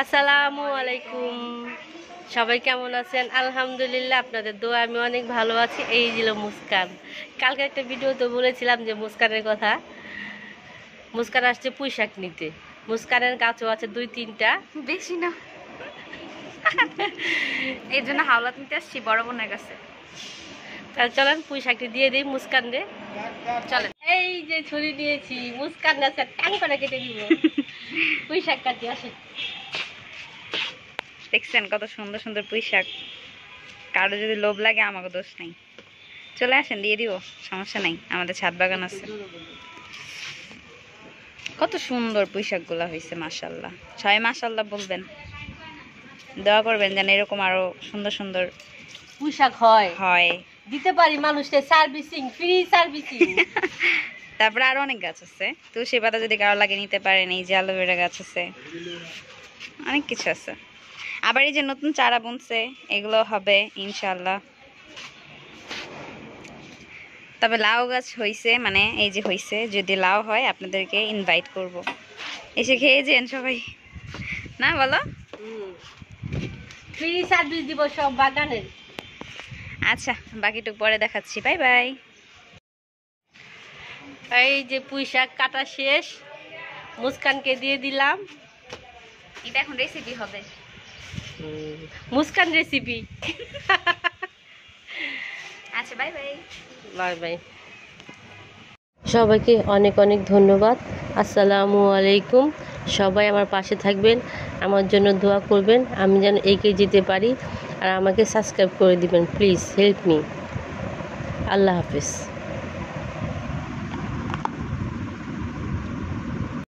আসসালামু আলাইকুম, সবাই কেমন আছেন? আলহামদুলিল্লাহ, আপনাদের দোয়া আমি অনেক ভালো আছি। এই ছিল মুস্কান। কালকে একটা ভিডিওতে বলেছিলাম যে মুস্কানের কথা। মুস্কান আসছে পুঁই শাক নিতে। মুস্কানের গাছও আছে 2-3টা, বেশি না। এই জন্য হাওলাত নিতে আসছি বড় বোনের কাছে। তাহলে চলেন পুঁই শাকটি দিয়ে দিই মুস্কান রে। চলেন। এই যে ছুরি নিয়েছি, মুস্কান গাছে ট্যাং করে কেটে দিব। পুঁই শাক কাটি আসে। দেখছেন কত সুন্দর সুন্দর পুঁই শাক। কারো যদি লোভ লাগে আমাকে দোষ নেই, চলে আসেন, দিয়ে দিব, সমস্যা নাই। আমাদের ছাদ বাগান আছে। কত সুন্দর পুঁই শাকগুলা হয়েছে, মাশাআল্লাহ। সবাই মাশাআল্লাহ বলবেন, দোয়া করবেন যেন এরকম আরো সুন্দর সুন্দর পুঁই শাক হয় হয়। দিতে পারি মানুষকে সার্ভিসিং, ফ্রি সার্ভিসিং। তারপরে আরো অনেক গাছ আছে, তুলসী পাতা যদি কারো লাগে নিতে পারেন। এই যে অ্যালোভেরা গাছ আছে, অনেক কিছু আছে। আবার এই যে নতুন চারা বুনছে, এগুলো হবে ইনশাআল্লাহ। তবে লাউ গাছ হইছে, মানে এই যে হইছে, যদি লাউ হয় আপনাদেরকে ইনভাইট করব, এসে খেয়ে যেন সবাই, না বলো? ফ্রি সার্ভিস দিব সব বাগানের। আচ্ছা, বাকিটুকু পরে দেখাচ্ছি। Bye bye. এই যে পুঁই শাক কাটা শেষ, মুস্কানকে দিয়ে দিলাম। এটা এখন রেসিপি হবে, মুস্কান রেসিপি। আচ্ছা, বাই বাই। Bye bye. সবাইকে অনেক অনেক ধন্যবাদ। আসসালামু আলাইকুম। সবাই আমার পাশে থাকবেন, আমার জন্য দোয়া করবেন, আমি যেন এগিয়ে যেতে পারি। আর আমাকে সাবস্ক্রাইব করে দিবেন please, help me. Allah Hafiz.